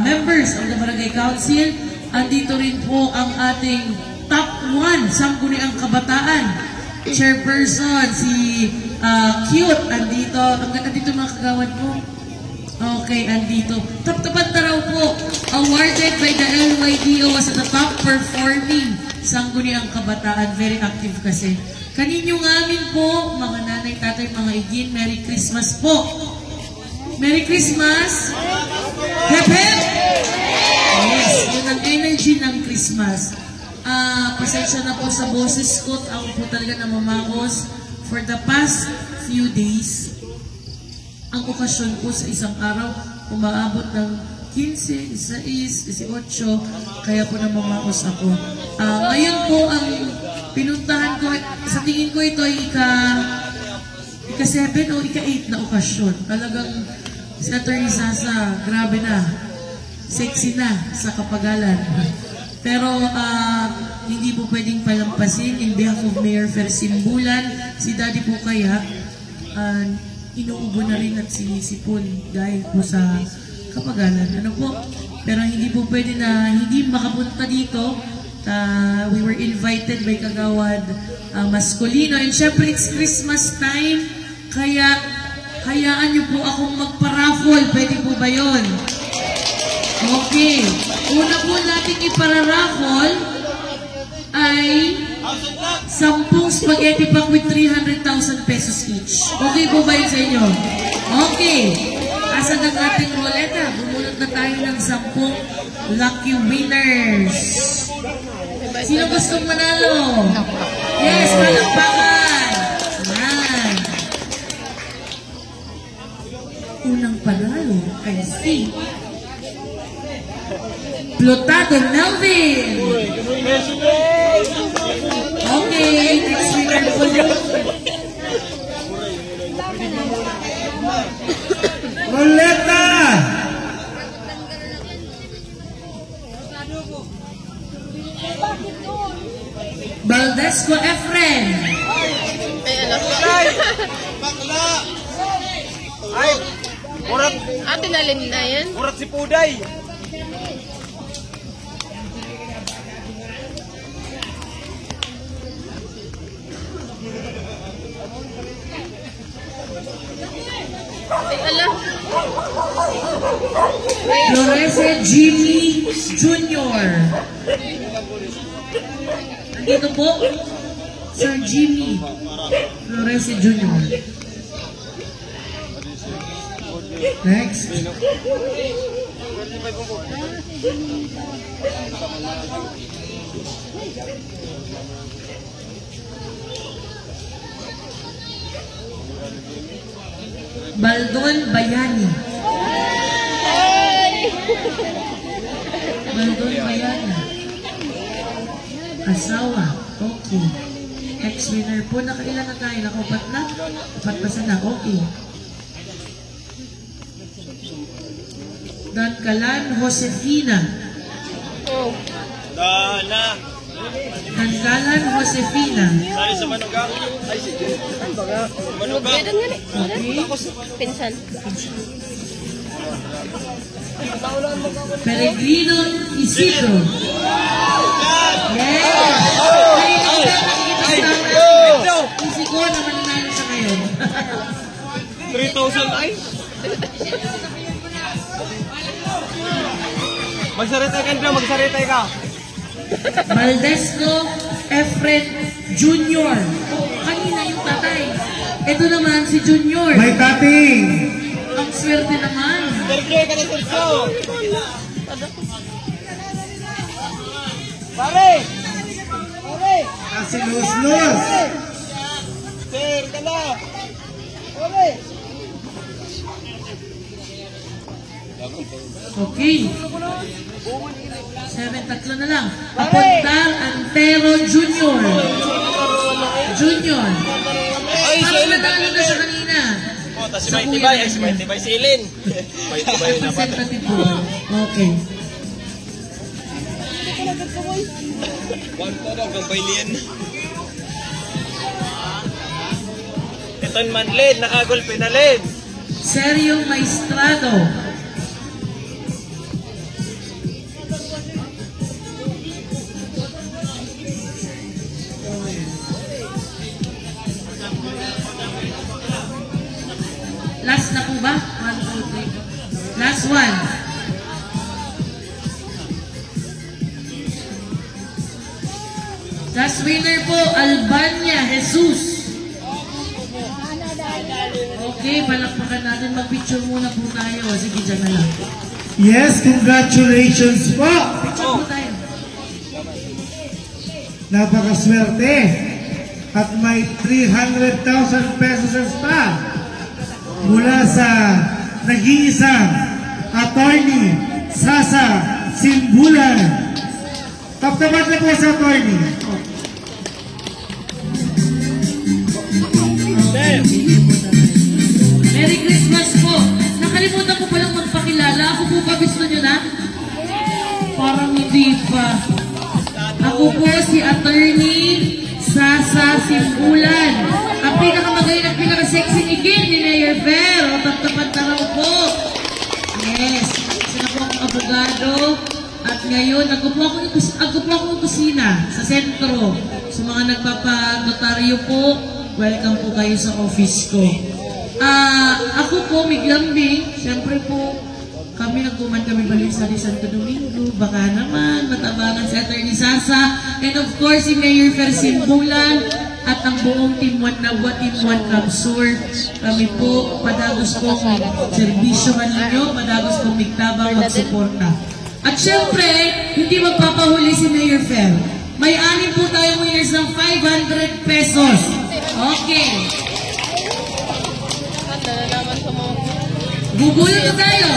members of the Barangay Council. Andito rin po ang ating top 1 Sangguniang Kabataan. Chairperson, si Cute, andito. Andito mga kagawad po. Okay, andito. Tapat na raw po. Awarded by the LYDO as the top performing Sangguniang Kabataan. Very active kasi. Kaninyong amin po, mga nanay, tatay, mga igin, Merry Christmas po. Merry Christmas! Hep hep! Yes, yun ang energy ng Christmas. Pasensya na po sa boses ko. Ako po talaga namamangos. For the past few days, ang okasyon po sa isang araw, umaabot ng 15, 16, 18, kaya po namamangos ako. Ngayon po, ang pinuntahan ko, sa tingin ko ito ay ika-7 o ika-8 na okasyon. Talagang si Atty. Sasa, grabe na, sexy na sa kapagalan. Pero hindi po pwedeng palampasin in behalf of Mayor Fer Simbulan. Si Daddy po kaya, inuubo na rin at sinisipon dahil po sa kapagalan. Ano po? Pero hindi po pwede na hindi makapunta dito. We were invited by Kagawad Masculino. And syempre, it's Christmas time. Kaya, hayaan niyo po akong magpa-raffle. Pwede po ba yun? Okay. Una po natin ipara-raffle ay 10 spaghetti pack with 300,000 pesos each. Okay po ba yun sa inyo? Okay. Asan ang ating roleta? Bumunot na tayo ng 10 lucky winners. Sino gustong manalo? Yes, palakpakan! Yan. Unang panalo ay si Plotado Melvin. Okay, next winner po yun. Roleta! Valdesco Efren. Bakla! Ay! Urat! Ate nalin na yan? Urat si Puday! Ay, alam. Florese Jimmy Jr. Andito po, Sir Jimmy Florese Jr. Next. Baldon Bayani. Baldon Bayani. Asawa. Okay. Ex-winner po. Nakailan na tayo? Nakaupat na? Upat pa sana. Okay. Dankalan Josefina. Dana! Dankalan Josefina. Sali sa Manuga. Ay, sige. Manuga. Meron nga rin. Okay. Pinsan. Peregrino Isidro. Yes! Isidro na mananalo siya ngayon. 3,000 ay? Magsaritay ka na, magsaritay ka. Valdesco Efren Jr. Kanina yung tatay. Ito naman si Junior. May tating! Ang swerte naman. Sergio ka na, Sergio! Pare! Pare! Kasi lus-lus! Sir, ka na! Pare! Okay. 7-3 na lang. Apuntal Antero Jr. Junior. Ay, Parang nadalo na siya kanina. Oh, tapos si Mighty Bay, si Mighty Bay silin. Mighty Bay na pa. Representative po. Okay. Wanta daw, gambaylin. Ito'n manlid, nakagulpi na lid. Sergio Maestrado. Last winner po, Albania Jesus. Okay, palakpakan natin. Mag-picture muna po tayo. Sige, dyan na lang. Yes, congratulations po. Picture po tayo. Napakaswerte. At may 300,000 pesos as pa mula sa nag-iisang attorney Sasa Simbulan. Taptapat na po sa attorney. Merry Christmas po. Nakalimutan ko palang magpakilala. Ako po ba gusto nyo na? Parang hindi pa. Ako po si Attorney Sasa Simbulan. Ang pinakamagaling at pinakasexy ni Kim ni Mayor Fer. O, taptapat na raw po. Yes. Sila po ang abogado. At ngayon, ako po akong kusina sa sentro. Sa mga nagpapanotaryo po, welcome po kayo sa office ko. Ako po, Miglambing. Siyempre po, kami balik sa Santo Domingo. Baka naman, matabangan si Atty. Sasa. And of course, si Mayor Fer Simbulan. At ang buong Team 1 na Team 1 Capsur. Kami po, padagos po serbisyo man ninyo, padagos po migtabang magsuporta. At syempre, hindi magpapahuli si Mayor Fer. May 6 po tayong winners ng 500 pesos. Okay. Gugulo na tayo.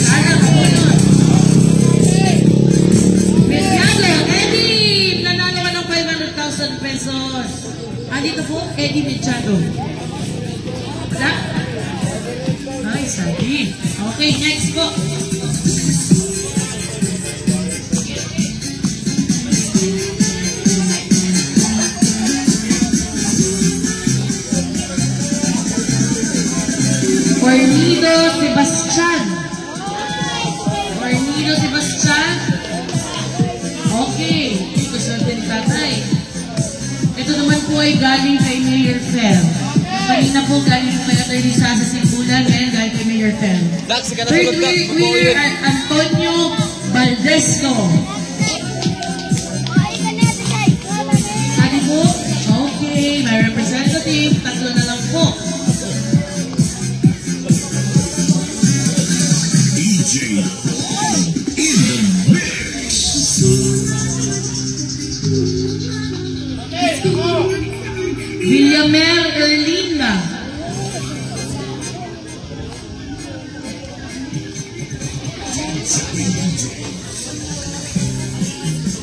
Sana gugulo. Mesyado, Eddie! Nanalo ka ng 500,000 pesos. Andito po, Eddie Mechado. Wala? Ay, sabi. Okay, next po. Cornido Sebastian. Cornido Sebastian. Okay. Ito sa atin tatay. Ito naman po ay galing kay Mayor Fer. Kanina po galing kay Atty. Sasa Simbulan. Ngayon galing kay Mayor Fer. Third winner at Antonio Valdesco. Sabi po, okay, may representative. Tatlo na lang po. Villamel Erlinda.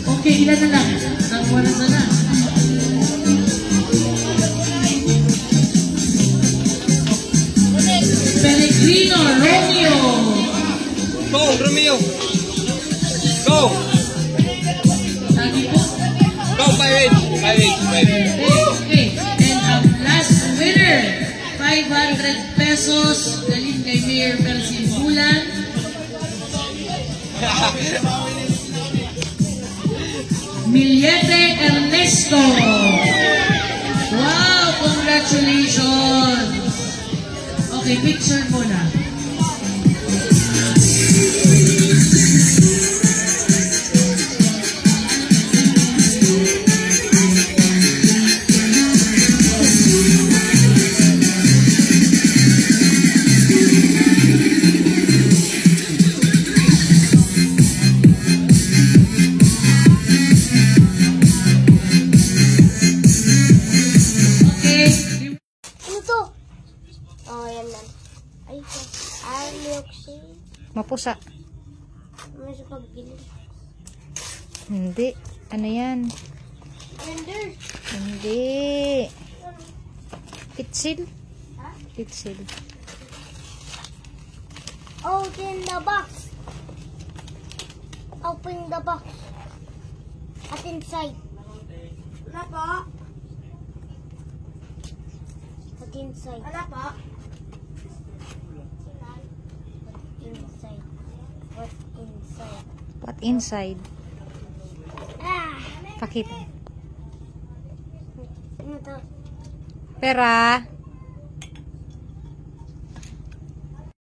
Okay, ilan na lang? Nagwanan na lang. Pellegrino Romeo. Go, Romeo! Go! Sabi po. Go, Pirate! Okay. And ang last winner, 500 pesos galing kay Mayor Fer Simbulan. Miliete Ernesto. Wow, congratulations. Okay, picture muna. Mapusa. May sa paggili. Hindi. Ano yan? Blender. Hindi. Pitsil. Pitsil. Open the box. Open the box. At inside. Wala po. At inside. Wala po. Inside. What inside? What inside? Ah! Pakita. Ano to? Pera.